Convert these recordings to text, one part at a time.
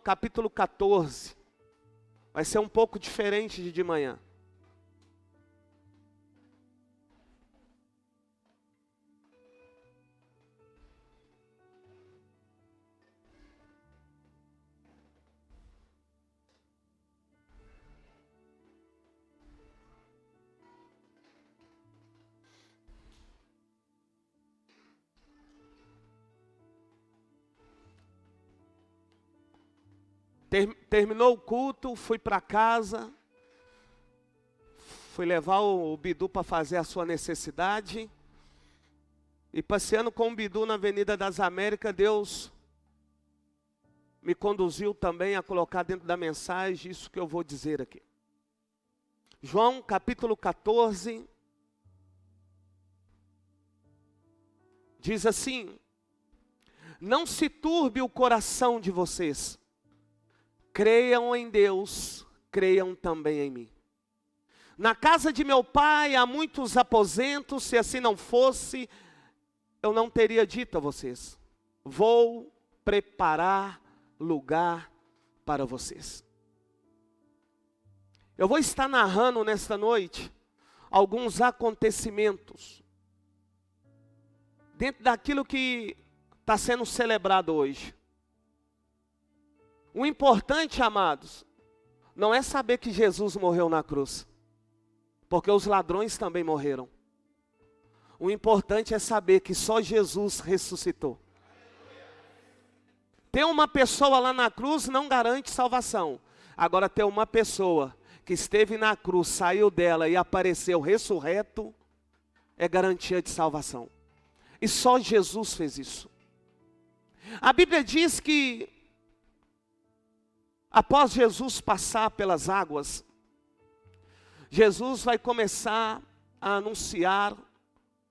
capítulo 14. Vai ser um pouco diferente de manhã. Terminou o culto, fui para casa, fui levar o Bidu para fazer a sua necessidade, e passeando com o Bidu na Avenida das Américas, Deus me conduziu também a colocar dentro da mensagem isso que eu vou dizer aqui. João capítulo 14, diz assim: não se turbe o coração de vocês. Creiam em Deus, creiam também em mim. Na casa de meu pai há muitos aposentos, se assim não fosse, eu não teria dito a vocês. Vou preparar lugar para vocês. Eu vou estar narrando nesta noite alguns acontecimentos dentro daquilo que está sendo celebrado hoje. O importante, amados, não é saber que Jesus morreu na cruz, porque os ladrões também morreram. O importante é saber que só Jesus ressuscitou. Ter uma pessoa lá na cruz não garante salvação. Agora, ter uma pessoa que esteve na cruz, saiu dela e apareceu ressurreto, é garantia de salvação. E só Jesus fez isso. A Bíblia diz que após Jesus passar pelas águas, Jesus vai começar a anunciar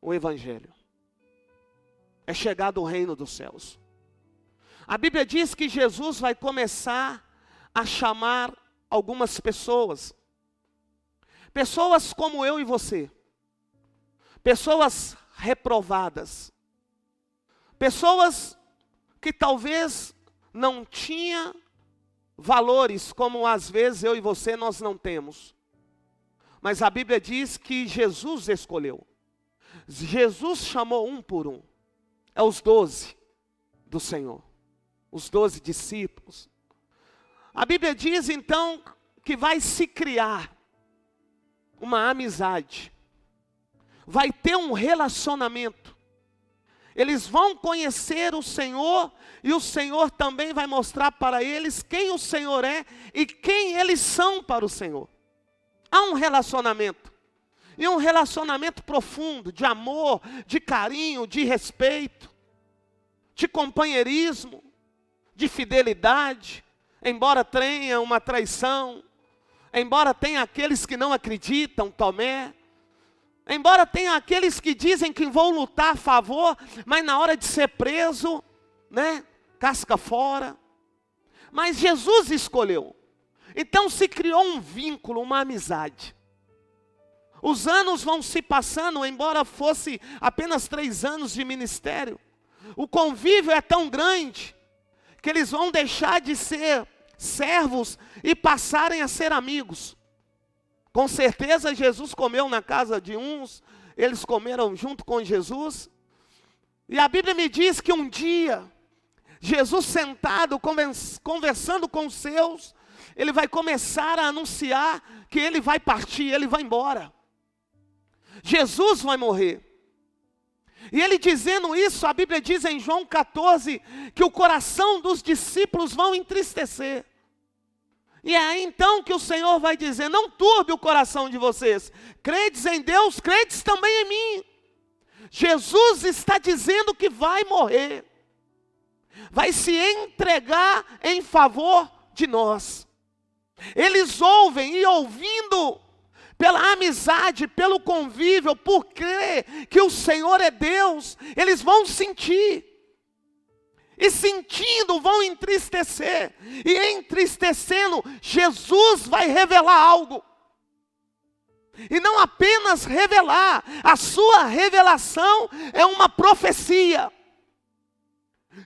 o Evangelho. É chegado o reino dos céus. A Bíblia diz que Jesus vai começar a chamar algumas pessoas. Pessoas como eu e você. Pessoas reprovadas. Pessoas que talvez não tinham valores como às vezes eu e você nós não temos. Mas a Bíblia diz que Jesus escolheu. Jesus chamou um por um. É os 12 do Senhor. Os 12 discípulos. A Bíblia diz então que vai se criar uma amizade. Vai ter um relacionamento. Eles vão conhecer o Senhor e o Senhor também vai mostrar para eles quem o Senhor é e quem eles são para o Senhor. Há um relacionamento. E um relacionamento profundo, de amor, de carinho, de respeito, de companheirismo, de fidelidade. Embora tenha uma traição, embora tenha aqueles que não acreditam, Tomé. Embora tenha aqueles que dizem que vão lutar a favor, mas na hora de ser preso, né, casca fora. Mas Jesus escolheu. Então se criou um vínculo, uma amizade. Os anos vão se passando, embora fosse apenas 3 anos de ministério. O convívio é tão grande, que eles vão deixar de ser servos e passarem a ser amigos. Com certeza Jesus comeu na casa de uns, eles comeram junto com Jesus. E a Bíblia me diz que um dia, Jesus sentado, conversando com os seus, ele vai começar a anunciar que ele vai partir, ele vai embora. Jesus vai morrer. E ele dizendo isso, a Bíblia diz em João 14, que o coração dos discípulos vão entristecer. E é aí então que o Senhor vai dizer, não turbe o coração de vocês. Credes em Deus, credes também em mim. Jesus está dizendo que vai morrer. Vai se entregar em favor de nós. Eles ouvem e ouvindo, pela amizade, pelo convívio, por crer que o Senhor é Deus, eles vão sentir. E sentindo vão entristecer. E entristecendo, Jesus vai revelar algo. E não apenas revelar, a sua revelação é uma profecia.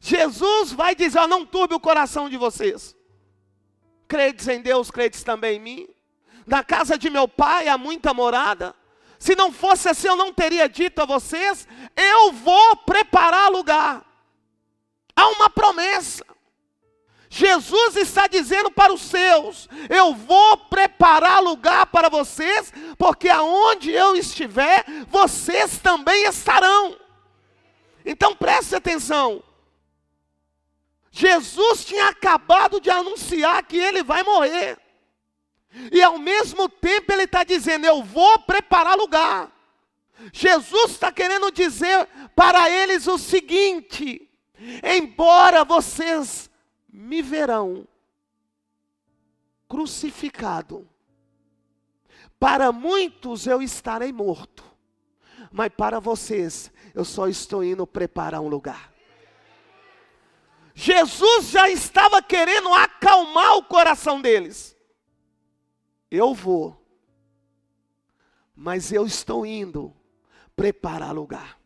Jesus vai dizer, não turbe o coração de vocês. Credes em Deus, credes também em mim. Na casa de meu pai há muita morada. Se não fosse assim, eu não teria dito a vocês, eu vou preparar lugar. Há uma promessa. Jesus está dizendo para os seus, eu vou preparar lugar para vocês, porque aonde eu estiver, vocês também estarão. Então preste atenção. Jesus tinha acabado de anunciar que ele vai morrer. E ao mesmo tempo ele está dizendo, eu vou preparar lugar. Jesus está querendo dizer para eles o seguinte, embora vocês me verão crucificado, para muitos eu estarei morto, mas para vocês eu só estou indo preparar um lugar. Jesus já estava querendo acalmar o coração deles. Eu vou, mas eu estou indo preparar lugar.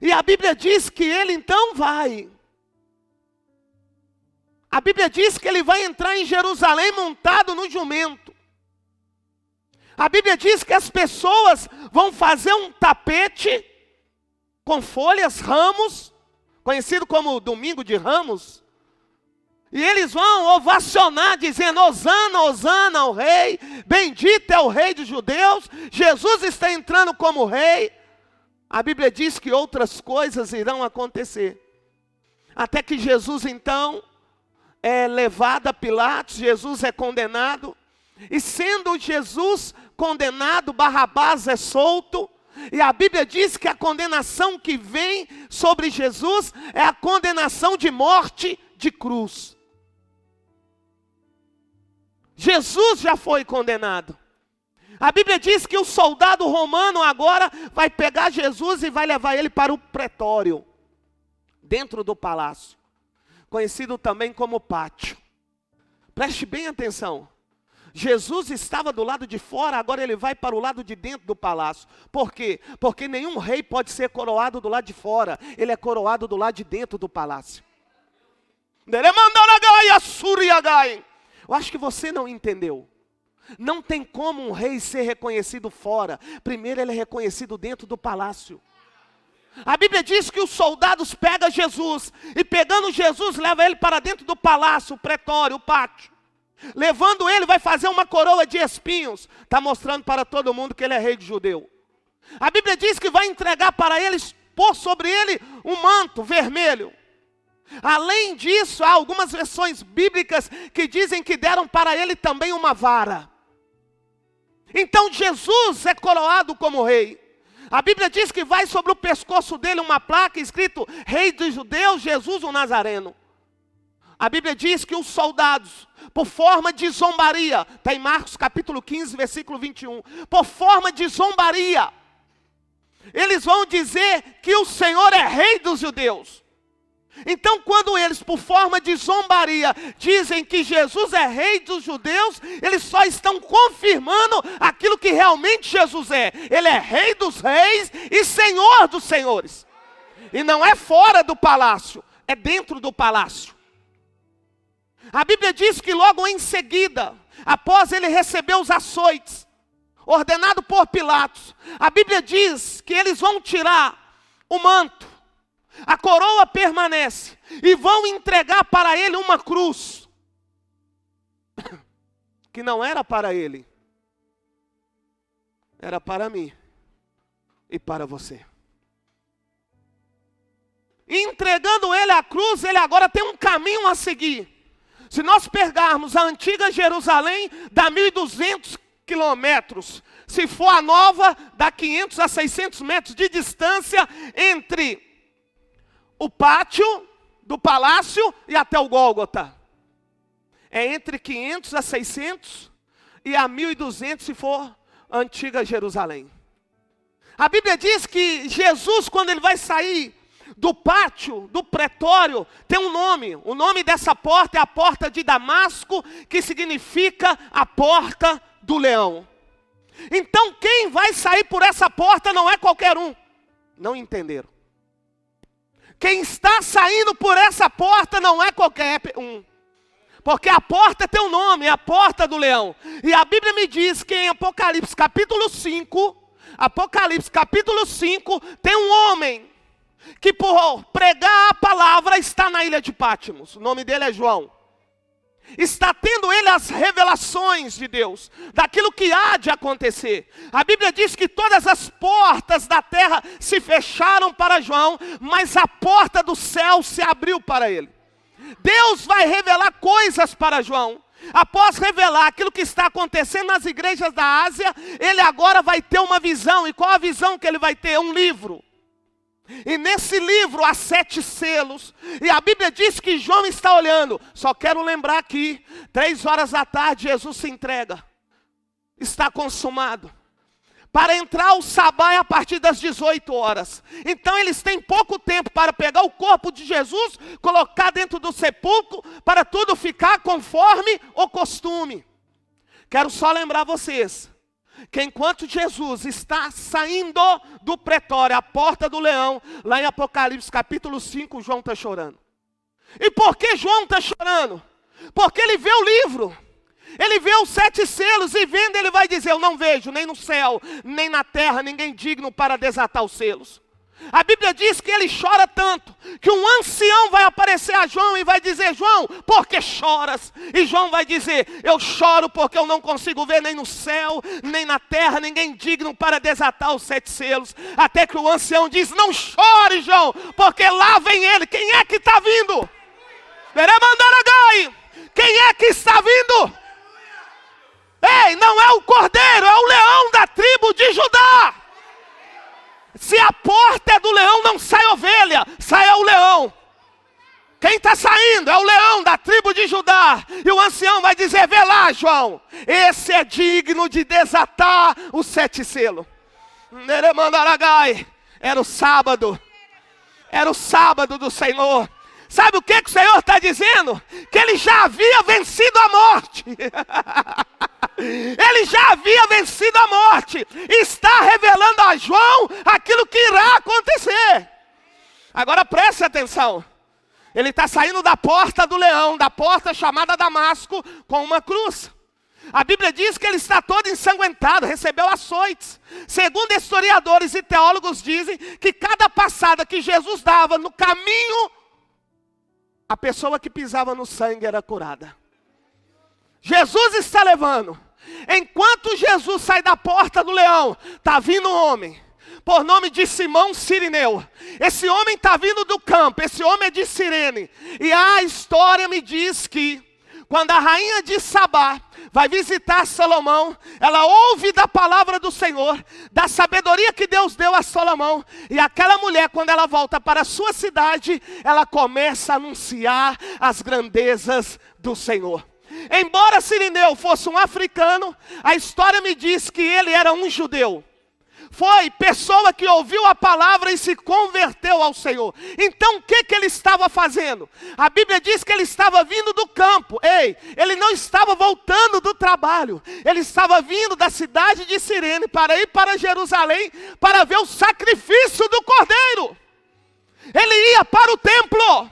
E a Bíblia diz que ele então vai. A Bíblia diz que ele vai entrar em Jerusalém montado no jumento. A Bíblia diz que as pessoas vão fazer um tapete com folhas, ramos, conhecido como Domingo de Ramos. E eles vão ovacionar, dizendo, Hosana, Hosana ao rei, bendito é o rei dos judeus, Jesus está entrando como rei. A Bíblia diz que outras coisas irão acontecer. Até que Jesus então é levado a Pilatos, Jesus é condenado. E sendo Jesus condenado, Barrabás é solto. E a Bíblia diz que a condenação que vem sobre Jesus é a condenação de morte de cruz. Jesus já foi condenado. A Bíblia diz que o soldado romano agora vai pegar Jesus e vai levar ele para o pretório, dentro do palácio, conhecido também como pátio. Preste bem atenção. Jesus estava do lado de fora, agora ele vai para o lado de dentro do palácio. Por quê? Porque nenhum rei pode ser coroado do lado de fora, ele é coroado do lado de dentro do palácio. Eu acho que você não entendeu. Não tem como um rei ser reconhecido fora. Primeiro ele é reconhecido dentro do palácio. A Bíblia diz que os soldados pegam Jesus. E pegando Jesus, leva ele para dentro do palácio, o pretório, o pátio. Levando ele, vai fazer uma coroa de espinhos. Está mostrando para todo mundo que ele é rei de judeu. A Bíblia diz que vai entregar para eles, pôr sobre ele um manto vermelho. Além disso, há algumas versões bíblicas que dizem que deram para ele também uma vara. Então Jesus é coroado como rei. A Bíblia diz que vai sobre o pescoço dele uma placa escrito Rei dos Judeus, Jesus o Nazareno. A Bíblia diz que os soldados, por forma de zombaria, está em Marcos capítulo 15, versículo 21. Por forma de zombaria, eles vão dizer que o Senhor é rei dos judeus. Então quando eles, por forma de zombaria, dizem que Jesus é rei dos judeus, eles só estão confirmando aquilo que realmente Jesus é. Ele é rei dos reis e senhor dos senhores. E não é fora do palácio, é dentro do palácio. A Bíblia diz que logo em seguida, após ele receber os açoites, ordenado por Pilatos, a Bíblia diz que eles vão tirar o manto. A coroa permanece e vão entregar para ele uma cruz que não era para ele, era para mim e para você. E entregando ele a cruz, ele agora tem um caminho a seguir. Se nós pegarmos a antiga Jerusalém, dá 1.200 quilômetros. Se for a nova, dá 500 a 600 metros de distância entre o pátio do palácio e até o Gólgota. É entre 500 a 600 e a 1.200 se for a antiga Jerusalém. A Bíblia diz que Jesus, quando ele vai sair do pátio, do pretório, tem um nome. O nome dessa porta é a porta de Damasco, que significa a porta do leão. Então quem vai sair por essa porta não é qualquer um. Não entenderam? Quem está saindo por essa porta não é qualquer um. Porque a porta tem um nome, é a porta do leão. E a Bíblia me diz que em Apocalipse capítulo 5, tem um homem que por pregar a palavra está na ilha de Patmos. O nome dele é João. Está tendo ele as revelações de Deus, daquilo que há de acontecer. A Bíblia diz que todas as portas da terra se fecharam para João, mas a porta do céu se abriu para ele. Deus vai revelar coisas para João. Após revelar aquilo que está acontecendo nas igrejas da Ásia, ele agora vai ter uma visão. E qual a visão que ele vai ter? Um livro. E nesse livro há 7 selos. E a Bíblia diz que João está olhando. Só quero lembrar aqui, 3 horas da tarde Jesus se entrega. Está consumado. Para entrar o sabá é a partir das 18 horas. Então eles têm pouco tempo para pegar o corpo de Jesus, colocar dentro do sepulcro, para tudo ficar conforme o costume. Quero só lembrar vocês, que enquanto Jesus está saindo do pretório, a porta do leão, lá em Apocalipse capítulo 5, João está chorando. E por que João está chorando? Porque ele vê o livro. Ele vê os 7 selos e vendo ele vai dizer, eu não vejo nem no céu, nem na terra, ninguém digno para desatar os selos. A Bíblia diz que ele chora tanto, que um ancião vai aparecer a João e vai dizer, João, por que choras? E João vai dizer, eu choro porque eu não consigo ver nem no céu, nem na terra, ninguém digno para desatar os 7 selos. Até que o ancião diz, não chore, João, porque lá vem ele. Quem é que está vindo? Quem é que está vindo? Ei, não é o cordeiro, é o leão da tribo de Judá. Se a porta é do leão, não sai ovelha, sai o leão. Quem está saindo é o leão da tribo de Judá. E o ancião vai dizer, vê lá, João, esse é digno de desatar os 7 selos. Era o sábado do Senhor. Sabe o que o Senhor está dizendo? Que ele já havia vencido a morte. Ele já havia vencido a morte. Está revelando a João aquilo que irá acontecer. Agora preste atenção. Ele está saindo da porta do leão, da porta chamada Damasco, com uma cruz. A Bíblia diz que ele está todo ensanguentado, recebeu açoites. Segundo historiadores e teólogos dizem que cada passada que Jesus dava no caminho, a pessoa que pisava no sangue era curada. Jesus está levando. Enquanto Jesus sai da porta do leão, está vindo um homem, por nome de Simão Cirineu. Esse homem está vindo do campo, esse homem é de Cirene. E a história me diz que, quando a rainha de Sabá vai visitar Salomão, ela ouve da palavra do Senhor, da sabedoria que Deus deu a Salomão. E aquela mulher, quando ela volta para a sua cidade, ela começa a anunciar as grandezas do Senhor. Embora Cirineu fosse um africano, a história me diz que ele era um judeu. Foi pessoa que ouviu a palavra e se converteu ao Senhor. Então o que ele estava fazendo? A Bíblia diz que ele estava vindo do campo. Ei, ele não estava voltando do trabalho. Ele estava vindo da cidade de Cirene para ir para Jerusalém para ver o sacrifício do cordeiro. Ele ia para o templo,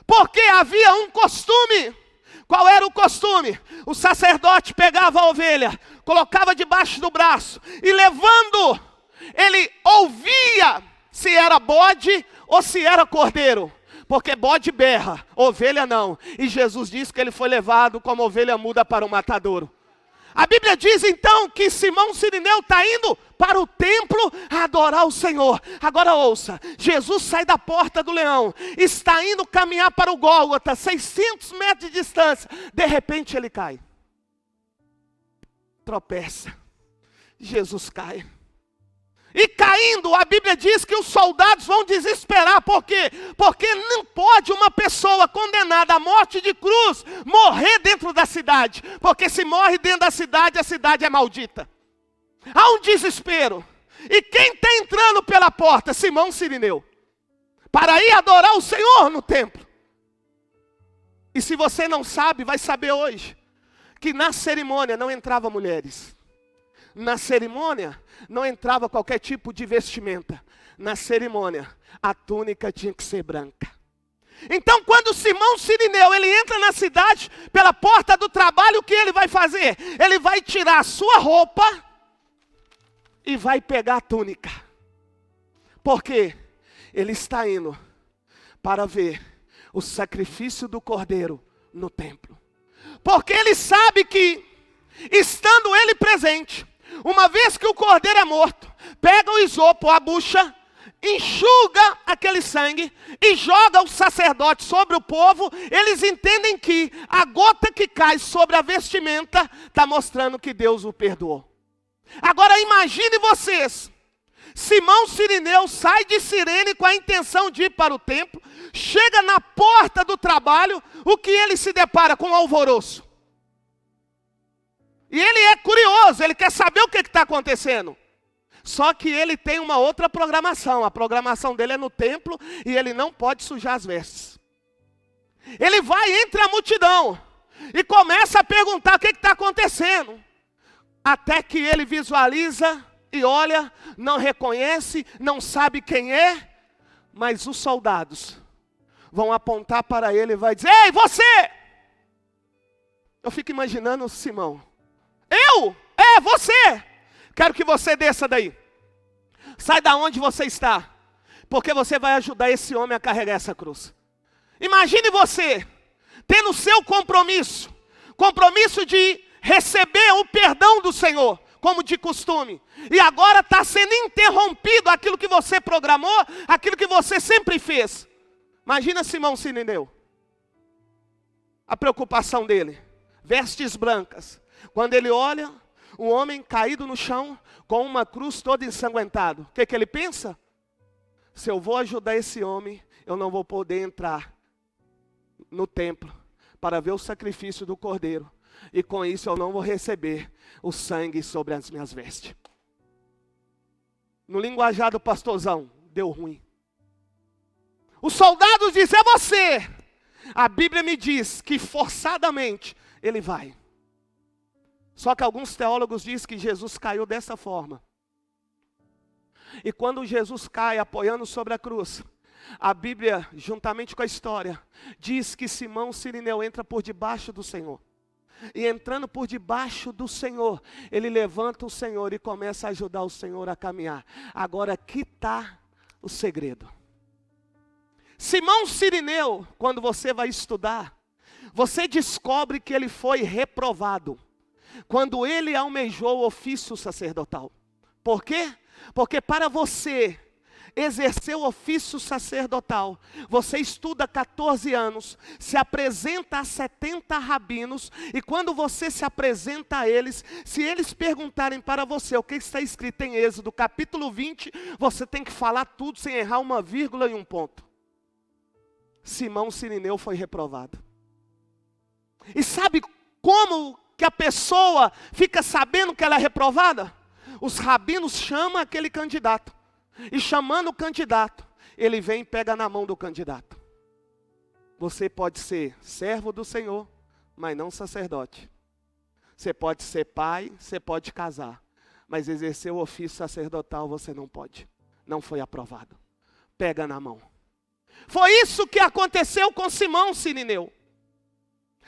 porque havia um costume. Qual era o costume? O sacerdote pegava a ovelha, colocava debaixo do braço e levando, ele ouvia se era bode ou se era cordeiro. Porque bode berra, ovelha não. E Jesus disse que ele foi levado como ovelha muda para o matadouro. A Bíblia diz então que Simão Cirineu está indo para o templo a adorar o Senhor. Agora ouça, Jesus sai da porta do leão, está indo caminhar para o Gólgota, 600 metros de distância. De repente ele cai, tropeça, Jesus cai. E caindo, a Bíblia diz que os soldados vão desesperar. Por quê? Porque não pode uma pessoa condenada à morte de cruz morrer dentro da cidade. Porque se morre dentro da cidade, a cidade é maldita. Há um desespero. E quem está entrando pela porta? Simão Cirineu. Para ir adorar o Senhor no templo. E se você não sabe, vai saber hoje. Que na cerimônia não entravam mulheres. Na cerimônia não entrava qualquer tipo de vestimenta. Na cerimônia a túnica tinha que ser branca. Então, quando Simão Sirineu, ele entra na cidade, pela porta do trabalho, o que ele vai fazer? Ele vai tirar a sua roupa e vai pegar a túnica. Por quê? Ele está indo para ver o sacrifício do cordeiro no templo. Porque ele sabe que, estando ele presente, uma vez que o cordeiro é morto, pega o isopo, a bucha, enxuga aquele sangue e joga o sacerdote sobre o povo. Eles entendem que a gota que cai sobre a vestimenta está mostrando que Deus o perdoou. Agora imagine vocês, Simão Sirineu sai de Cirene com a intenção de ir para o templo, chega na porta do trabalho, o que ele se depara com um alvoroço. E ele é curioso, ele quer saber o que está acontecendo. Só que ele tem uma outra programação. A programação dele é no templo e ele não pode sujar as vestes. Ele vai entre a multidão e começa a perguntar o que está acontecendo. Até que ele visualiza e olha, não reconhece, não sabe quem é. Mas os soldados vão apontar para ele e vai dizer: ei, você! Eu fico imaginando o Simão. Eu? É, você! Quero que você desça daí. Sai da onde você está. Porque você vai ajudar esse homem a carregar essa cruz. Imagine você, tendo o seu compromisso. Compromisso de receber o perdão do Senhor, como de costume. E agora está sendo interrompido aquilo que você programou, aquilo que você sempre fez. Imagina Simão Sirineu. A preocupação dele. Vestes brancas. Quando ele olha, um homem caído no chão, com uma cruz toda ensanguentada. O que ele pensa? Se eu vou ajudar esse homem, eu não vou poder entrar no templo para ver o sacrifício do cordeiro. E com isso eu não vou receber o sangue sobre as minhas vestes. No linguajar do pastorzão, deu ruim. Os soldados dizem: é você. A Bíblia me diz que forçadamente ele vai. Só que alguns teólogos dizem que Jesus caiu dessa forma. E quando Jesus cai apoiando sobre a cruz, a Bíblia, juntamente com a história, diz que Simão Sirineu entra por debaixo do Senhor. E entrando por debaixo do Senhor, ele levanta o Senhor e começa a ajudar o Senhor a caminhar. Agora aqui está o segredo. Simão Sirineu, quando você vai estudar, você descobre que ele foi reprovado quando ele almejou o ofício sacerdotal. Por quê? Porque para você exercer o ofício sacerdotal, você estuda 14 anos, se apresenta a 70 rabinos, e quando você se apresenta a eles, se eles perguntarem para você o que está escrito em Êxodo capítulo 20, você tem que falar tudo sem errar uma vírgula e um ponto. Simão Sirineu foi reprovado. E sabe como que a pessoa fica sabendo que ela é reprovada? Os rabinos chamam aquele candidato. E chamando o candidato, ele vem e pega na mão do candidato. Você pode ser servo do Senhor, mas não sacerdote. Você pode ser pai, você pode casar. Mas exercer o ofício sacerdotal você não pode. Não foi aprovado. Pega na mão. Foi isso que aconteceu com Simão Sirineu.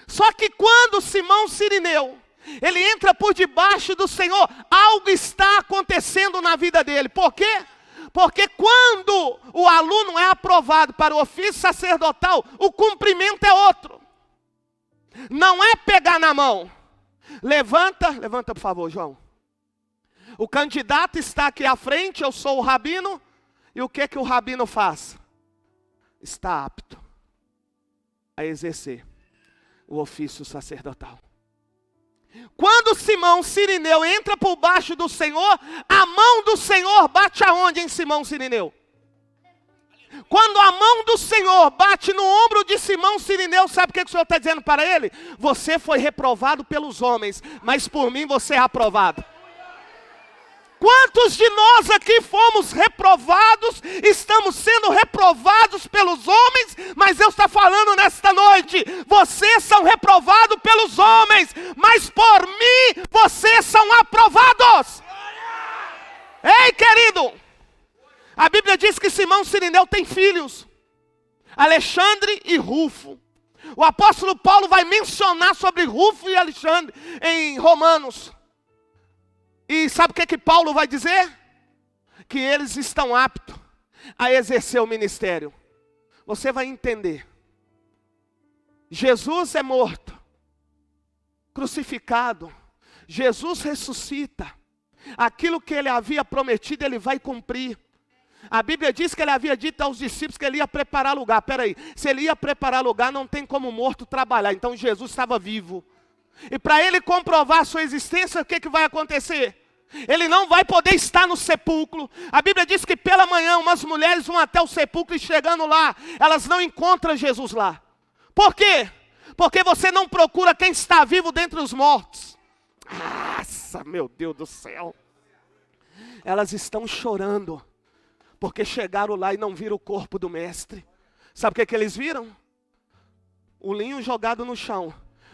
Só que quando Simão Sirineu, ele entra por debaixo do Senhor, algo está acontecendo na vida dele. Por quê? Porque quando o aluno é aprovado para o ofício sacerdotal, o cumprimento é outro. Não é pegar na mão. Levanta por favor, João. O candidato está aqui à frente, eu sou o rabino. E o que o rabino faz? Está apto a exercer o ofício sacerdotal. Quando Simão Sirineu entra por baixo do Senhor, a mão do Senhor bate aonde em Simão Sirineu? Quando a mão do Senhor bate no ombro de Simão Sirineu, sabe o que o Senhor está dizendo para ele? Você foi reprovado pelos homens, mas por mim você é aprovado. Quantos de nós aqui fomos reprovados, estamos sendo reprovados pelos homens, mas Deus está falando nesta noite, vocês são reprovados pelos homens, mas por mim, vocês são aprovados. Ei, querido, a Bíblia diz que Simão Sirineu tem filhos. Alexandre e Rufo. O apóstolo Paulo vai mencionar sobre Rufo e Alexandre em Romanos. E sabe o que Paulo vai dizer? Que eles estão aptos a exercer o ministério. Você vai entender. Jesus é morto, crucificado. Jesus ressuscita. Aquilo que ele havia prometido, ele vai cumprir. A Bíblia diz que ele havia dito aos discípulos que ele ia preparar lugar. Peraí, se ele ia preparar lugar, não tem como morto trabalhar. Então Jesus estava vivo. E para ele comprovar a sua existência, o que vai acontecer? Ele não vai poder estar no sepulcro. A Bíblia diz que pela manhã umas mulheres vão até o sepulcro e chegando lá, elas não encontram Jesus lá. Por quê? Porque você não procura quem está vivo dentre os mortos. Nossa, meu Deus do céu. Elas estão chorando, porque chegaram lá e não viram o corpo do mestre. Sabe o que eles viram? O linho jogado no chão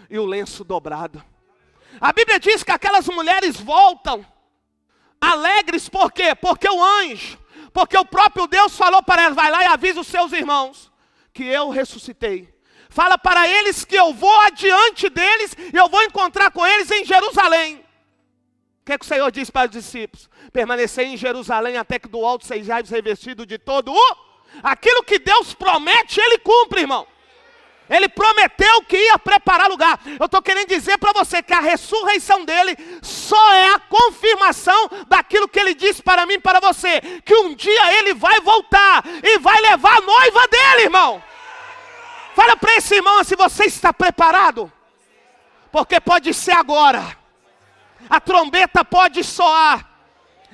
e o lenço dobrado. A Bíblia diz que aquelas mulheres voltam alegres, por quê? Porque o anjo, porque o próprio Deus falou para elas, vai lá e avisa os seus irmãos, que eu ressuscitei. Fala para eles que eu vou adiante deles, e eu vou encontrar com eles em Jerusalém. O que o Senhor disse para os discípulos? Permanecer em Jerusalém até que do alto sejais revestido de todo aquilo que Deus promete, Ele cumpre, irmão. Ele prometeu que ia preparar lugar. Eu estou querendo dizer para você que a ressurreição dele só é a confirmação daquilo que ele disse para mim e para você. Que um dia ele vai voltar e vai levar a noiva dele, irmão. Fala para esse irmão se você está preparado. Porque pode ser agora. A trombeta pode soar.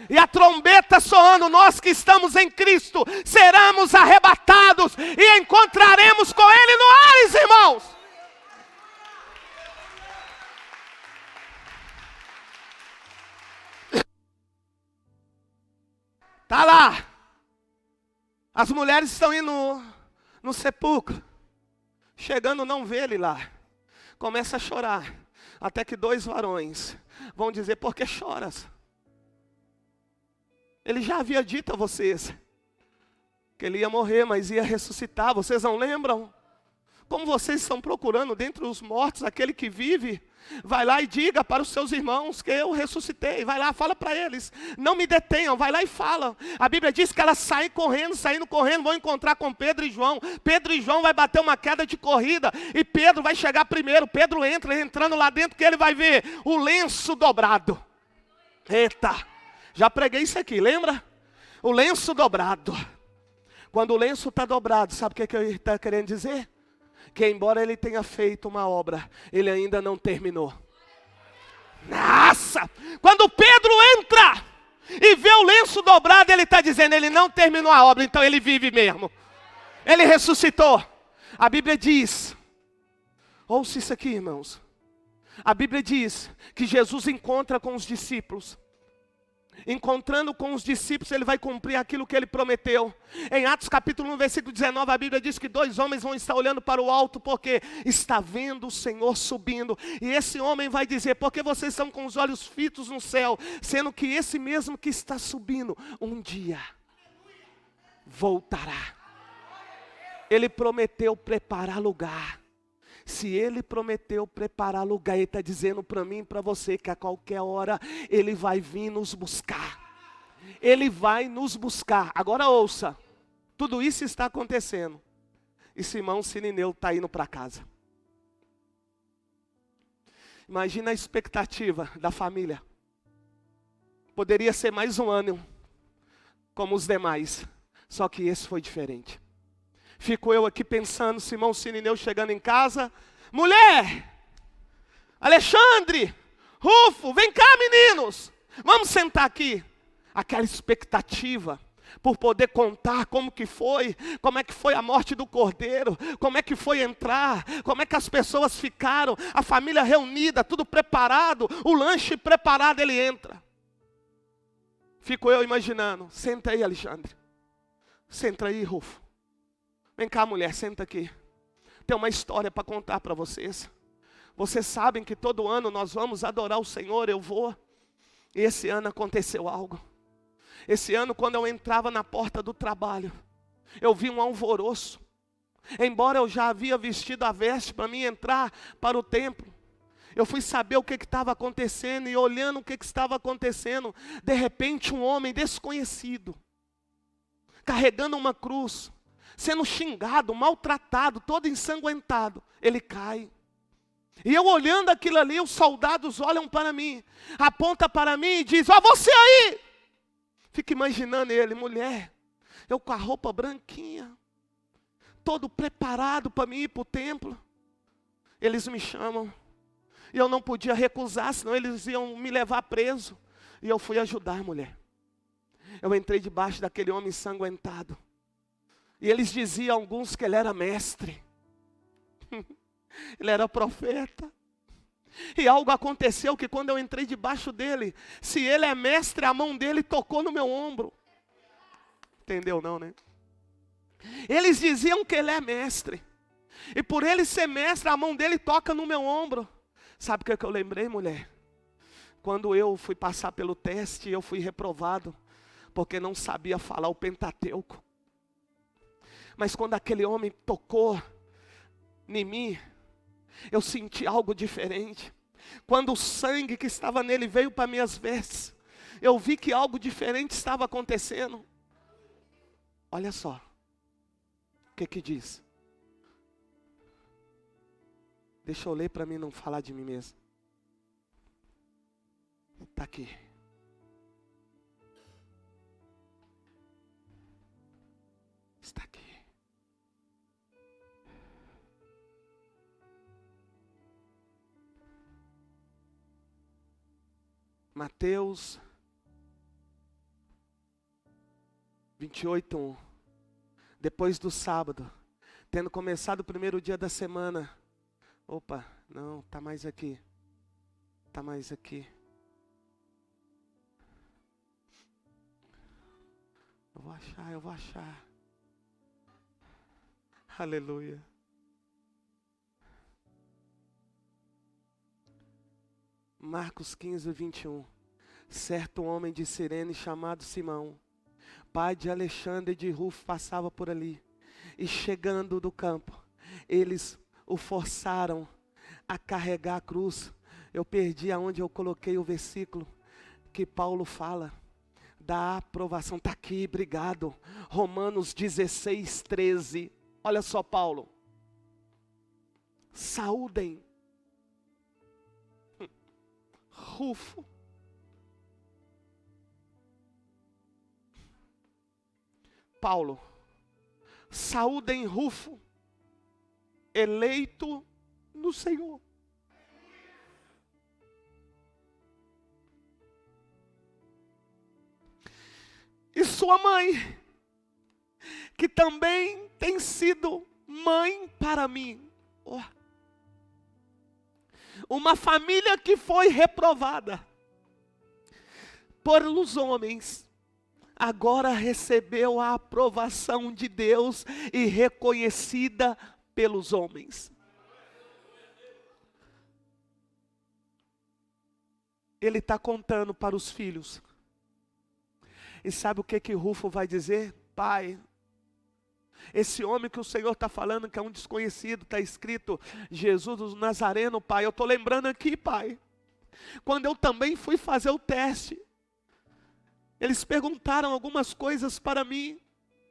E a trombeta soando, nós que estamos em Cristo, seremos arrebatados e encontraremos com Ele no ares, irmãos. Tá lá. As mulheres estão indo no sepulcro. Chegando, não vê ele lá. Começa a chorar. Até que 2 varões vão dizer, por que choras? Ele já havia dito a vocês que ele ia morrer, mas ia ressuscitar. Vocês não lembram? Como vocês estão procurando dentre os mortos aquele que vive? Vai lá e diga para os seus irmãos que eu ressuscitei. Vai lá, fala para eles. Não me detenham, vai lá e fala. A Bíblia diz que elas saem correndo, saindo correndo, vão encontrar com Pedro e João. Pedro e João vai bater uma queda de corrida. E Pedro vai chegar primeiro. Pedro entrando lá dentro, que ele vai ver o lenço dobrado. Eita! Já preguei isso aqui, lembra? O lenço dobrado. Quando o lenço está dobrado, sabe o que ele está querendo dizer? Que embora ele tenha feito uma obra, ele ainda não terminou. Nossa! Quando Pedro entra e vê o lenço dobrado, ele está dizendo, ele não terminou a obra, então ele vive mesmo. Ele ressuscitou. A Bíblia diz, ouça isso aqui, irmãos. A Bíblia diz que Jesus encontra com os discípulos. Encontrando com os discípulos, ele vai cumprir aquilo que ele prometeu. Em Atos capítulo 1, versículo 19, a Bíblia diz que 2 homens vão estar olhando para o alto, porque está vendo o Senhor subindo. E esse homem vai dizer, porque vocês estão com os olhos fitos no céu, sendo que esse mesmo que está subindo, um dia voltará. Ele prometeu preparar lugar. Se ele prometeu preparar lugar, ele está dizendo para mim e para você que a qualquer hora ele vai vir nos buscar. Ele vai nos buscar. Agora ouça, tudo isso está acontecendo. E Simão Sirineu está indo para casa. Imagina a expectativa da família. Poderia ser mais um ano, como os demais. Só que esse foi diferente. Fico eu aqui pensando, Simão Sirineu chegando em casa. Mulher, Alexandre, Rufo, vem cá meninos. Vamos sentar aqui. Aquela expectativa por poder contar como que foi. Como é que foi a morte do cordeiro. Como é que foi entrar. Como é que as pessoas ficaram. A família reunida, tudo preparado. O lanche preparado, ele entra. Fico eu imaginando. Senta aí, Alexandre. Senta aí, Rufo. Vem cá, mulher, senta aqui. Tem uma história para contar para vocês. Vocês sabem que todo ano nós vamos adorar o Senhor, eu vou. E esse ano aconteceu algo. Esse ano, quando eu entrava na porta do trabalho, eu vi um alvoroço. embora eu já havia vestido a veste para mim entrar para o templo, eu fui saber o que estava acontecendo, e olhando o que estava acontecendo, de repente um homem desconhecido, carregando uma cruz, sendo xingado, maltratado, todo ensanguentado, ele cai. E eu olhando aquilo ali, os soldados olham para mim, aponta para mim e diz: ó, você aí! Fica imaginando ele, mulher, eu com a roupa branquinha, todo preparado para mim ir para o templo. Eles me chamam, e eu não podia recusar, senão eles iam me levar preso. E eu fui ajudar a mulher. Eu entrei debaixo daquele homem ensanguentado. E eles diziam, alguns, que ele era mestre. Ele era profeta. E algo aconteceu que quando eu entrei debaixo dele, se ele é mestre, a mão dele tocou no meu ombro. Entendeu não, né? Eles diziam que ele é mestre. E por ele ser mestre, a mão dele toca no meu ombro. Sabe o que eu lembrei, mulher? Quando eu fui passar pelo teste, eu fui reprovado, porque não sabia falar o Pentateuco. Mas quando aquele homem tocou em mim, eu senti algo diferente. Quando o sangue que estava nele veio para minhas vestes, eu vi que algo diferente estava acontecendo. Olha só, o que diz? Deixa eu ler para mim não falar de mim mesmo. Está aqui. Está aqui. Mateus 28:1. Depois do sábado, tendo começado o primeiro dia da semana. Opa, não, está mais aqui. Está mais aqui. Eu vou achar. Aleluia. Marcos 15:21. Certo homem de Cirene chamado Simão, pai de Alexandre e de Rufo, passava por ali. E chegando do campo, eles o forçaram a carregar a cruz. Eu perdi aonde eu coloquei o versículo que Paulo fala da aprovação. Está aqui, obrigado. Romanos 16:13. Olha só, Paulo. Saúdem Rufo. Paulo, saúdem Rufo, eleito no Senhor. E sua mãe, que também tem sido mãe para mim. Oh. Uma família que foi reprovada pelos homens, agora recebeu a aprovação de Deus e reconhecida pelos homens. Ele está contando para os filhos. E sabe o que Rufo vai dizer? Pai, esse homem que o Senhor está falando, que é um desconhecido, está escrito Jesus do Nazareno, pai. Eu estou lembrando aqui, pai, quando eu também fui fazer o teste, eles perguntaram algumas coisas para mim,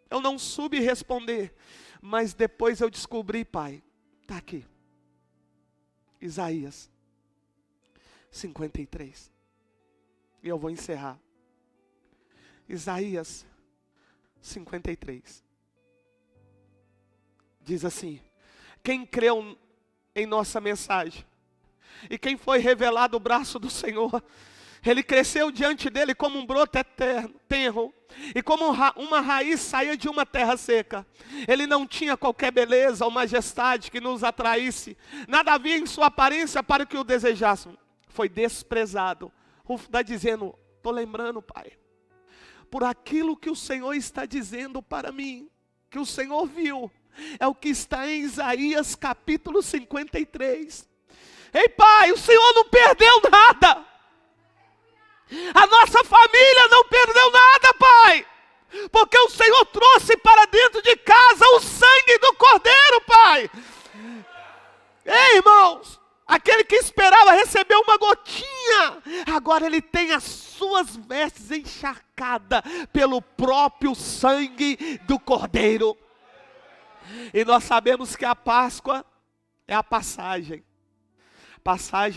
eu não soube responder, mas depois eu descobri, pai, está aqui, Isaías 53, e eu vou encerrar. Isaías 53, diz assim: quem creu em nossa mensagem, e quem foi revelado o braço do Senhor, ele cresceu diante dele como um broto tenro, e como uma raiz saía de uma terra seca. Ele não tinha qualquer beleza ou majestade que nos atraísse, nada havia em sua aparência para que o desejássemos. Foi desprezado. Rufo está dizendo, estou lembrando, pai, por aquilo que o Senhor está dizendo para mim, que o Senhor viu, é o que está em Isaías capítulo 53. Ei, pai, o Senhor não perdeu nada. A nossa família não perdeu nada, pai. Porque o Senhor trouxe para dentro de casa o sangue do Cordeiro, Pai. Ei, irmãos, aquele que esperava receber uma gotinha, agora ele tem as suas vestes encharcadas pelo próprio sangue do Cordeiro. E nós sabemos que a Páscoa é a passagem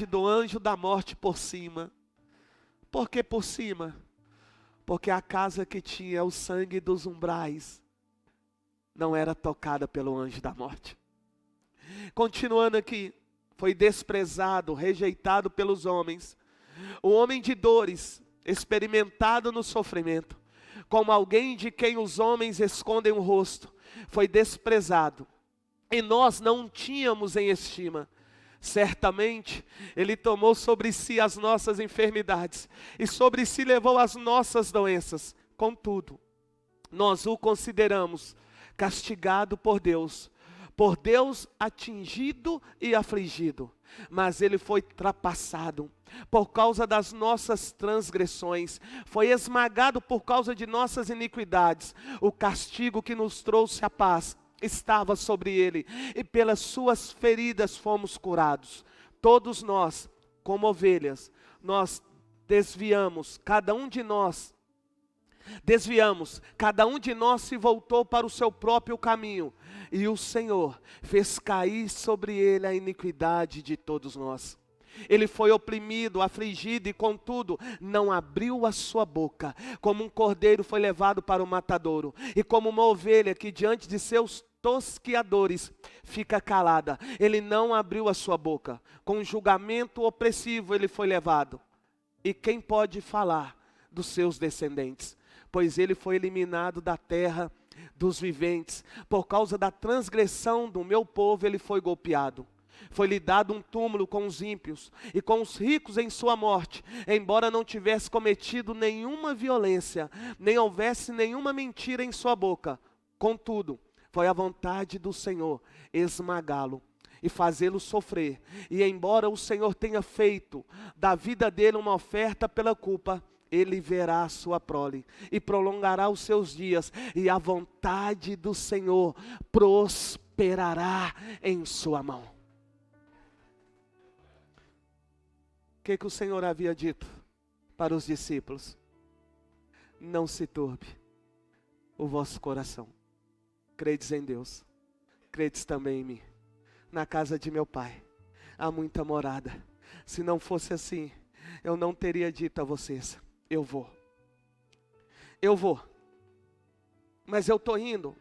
do anjo da morte por cima. Por que por cima? Porque a casa que tinha o sangue dos umbrais não era tocada pelo anjo da morte. Continuando aqui, foi desprezado, rejeitado pelos homens, o homem de dores, experimentado no sofrimento, como alguém de quem os homens escondem o rosto, foi desprezado, e nós não o tínhamos em estima. Certamente, Ele tomou sobre si as nossas enfermidades, e sobre si levou as nossas doenças. Contudo, nós o consideramos castigado por Deus atingido e afligido, mas Ele foi trapassado por causa das nossas transgressões, foi esmagado por causa de nossas iniquidades. O castigo que nos trouxe a paz estava sobre Ele, e pelas suas feridas fomos curados. Todos nós, como ovelhas, nós desviamos, cada um de nós se voltou para o seu próprio caminho, e o Senhor fez cair sobre ele a iniquidade de todos nós. Ele foi oprimido, afligido, e contudo não abriu a sua boca. Como um cordeiro foi levado para o matadouro, e como uma ovelha que diante de seus tosquiadores fica calada, ele não abriu a sua boca. Com julgamento opressivo ele foi levado. E quem pode falar dos seus descendentes? Pois ele foi eliminado da terra dos viventes. Por causa da transgressão do meu povo ele foi golpeado. Foi-lhe dado um túmulo com os ímpios e com os ricos em sua morte, embora não tivesse cometido nenhuma violência, nem houvesse nenhuma mentira em sua boca. Contudo, foi a vontade do Senhor esmagá-lo e fazê-lo sofrer. E embora o Senhor tenha feito da vida dele uma oferta pela culpa, ele verá a sua prole e prolongará os seus dias, e a vontade do Senhor prosperará em sua mão. O que o Senhor havia dito para os discípulos? Não se turbe o vosso coração. Credes em Deus, credes também em mim. Na casa de meu Pai há muita morada. Se não fosse assim, eu não teria dito a vocês: eu vou. Mas eu estou indo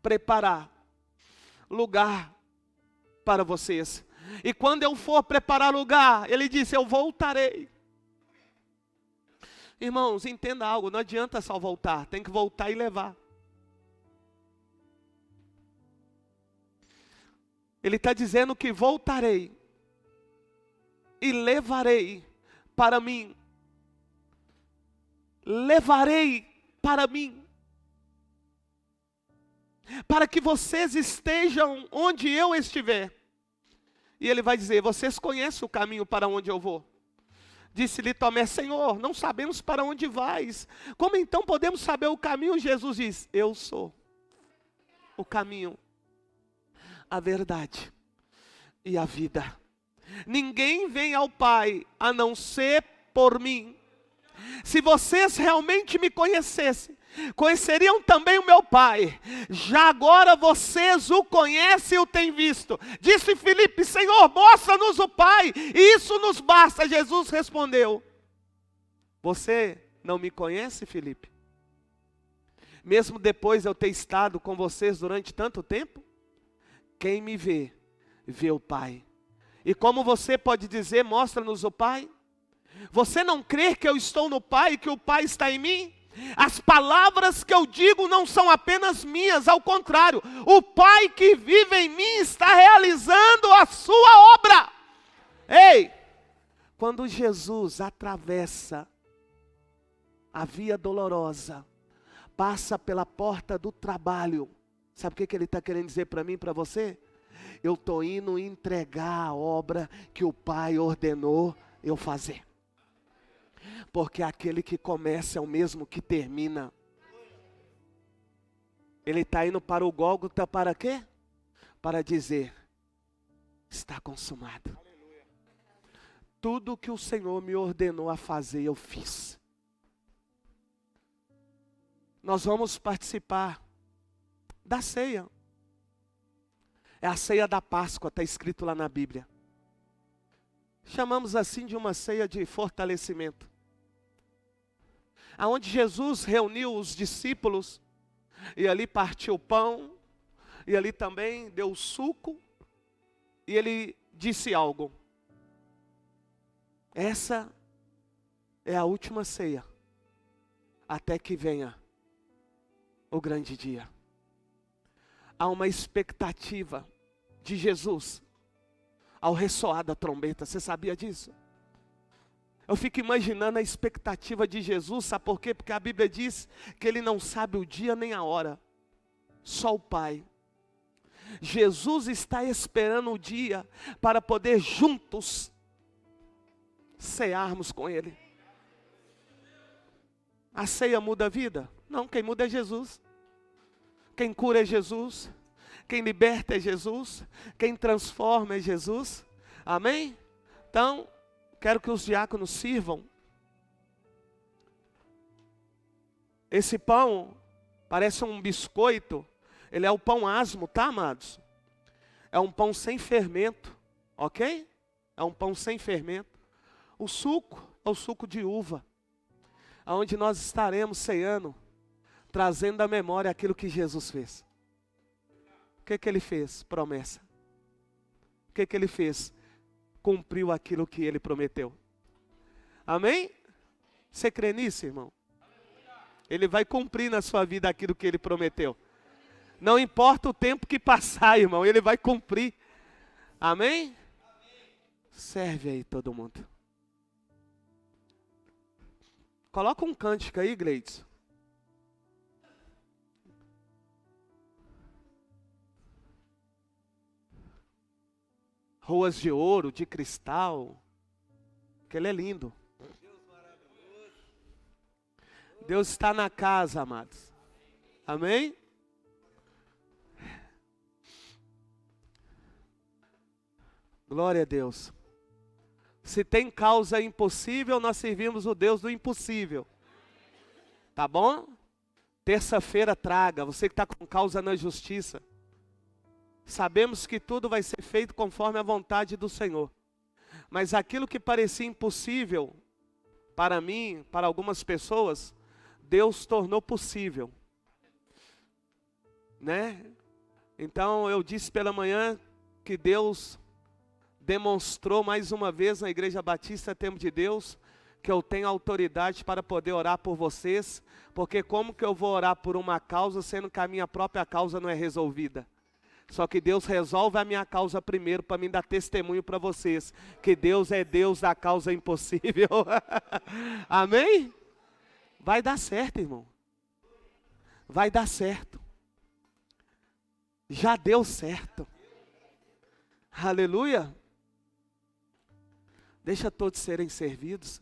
preparar lugar para vocês. E quando eu for preparar lugar, ele disse: eu voltarei. Irmãos, entenda algo, não adianta só voltar, tem que voltar e levar. Ele está dizendo que voltarei e levarei para mim. Levarei para mim. Para que vocês estejam onde eu estiver. E ele vai dizer: vocês conhecem o caminho para onde eu vou? Disse-lhe Tomé: Senhor, não sabemos para onde vais. Como então podemos saber o caminho? Jesus diz: eu sou o caminho, a verdade e a vida. Ninguém vem ao Pai a não ser por mim. Se vocês realmente me conhecessem, conheceriam também o meu Pai. Já agora vocês o conhecem e o têm visto. Disse Filipe: Senhor, mostra-nos o Pai, e isso nos basta. Jesus respondeu: você não me conhece, Filipe? Mesmo depois de eu ter estado com vocês durante tanto tempo? Quem me vê, vê o Pai. E como você pode dizer: mostra-nos o Pai? Você não crê que eu estou no Pai e que o Pai está em mim? As palavras que eu digo não são apenas minhas, ao contrário, o Pai que vive em mim está realizando a sua obra. Ei, quando Jesus atravessa a via dolorosa, passa pela porta do trabalho, sabe o que ele está querendo dizer para mim e para você? Eu estou indo entregar a obra que o Pai ordenou eu fazer. Porque aquele que começa é o mesmo que termina. Ele está indo para o Gólgota para quê? Para dizer, está consumado. Tudo que o Senhor me ordenou a fazer, eu fiz. Nós vamos participar da ceia. É a ceia da Páscoa, está escrito lá na Bíblia. Chamamos assim de uma ceia de fortalecimento. Aonde Jesus reuniu os discípulos, e ali partiu o pão, e ali também deu o suco, e ele disse algo. Essa é a última ceia, até que venha o grande dia. Há uma expectativa de Jesus ao ressoar da trombeta. Você sabia disso? Eu fico imaginando a expectativa de Jesus, sabe por quê? Porque a Bíblia diz que Ele não sabe o dia nem a hora, só o Pai. Jesus está esperando o dia para poder juntos cearmos com Ele. A ceia muda a vida? Não, quem muda é Jesus. Quem cura é Jesus. Quem liberta é Jesus. Quem transforma é Jesus. Amém? Então, quero que os diáconos sirvam. Esse pão parece um biscoito. Ele é o pão asmo, tá, amados? É um pão sem fermento, ok? É um pão sem fermento. O suco é o suco de uva, aonde nós estaremos ceando, trazendo à memória aquilo que Jesus fez. O que Ele fez? Promessa. O que Ele fez? Cumpriu aquilo que Ele prometeu. Amém? Você crê nisso, irmão? Ele vai cumprir na sua vida aquilo que Ele prometeu. Não importa o tempo que passar, irmão, Ele vai cumprir. Amém? Serve aí todo mundo. Coloca um cântico aí, Gleides. Ruas de ouro, de cristal. Que Ele é lindo. Deus está na casa, amados. Amém? Glória a Deus. Se tem causa impossível, nós servimos o Deus do impossível. Tá bom? Terça-feira traga, você que está com causa na justiça. Sabemos que tudo vai ser feito conforme a vontade do Senhor. Mas aquilo que parecia impossível, para mim, para algumas pessoas, Deus tornou possível. Né? Então eu disse pela manhã que Deus demonstrou mais uma vez na Igreja Batista Tempo de Deus que eu tenho autoridade para poder orar por vocês, porque como que eu vou orar por uma causa sendo que a minha própria causa não é resolvida? Só que Deus resolve a minha causa primeiro para me dar testemunho para vocês, que Deus é Deus da causa impossível. Amém? Vai dar certo, irmão. Vai dar certo. Já deu certo. Aleluia. Deixa todos serem servidos.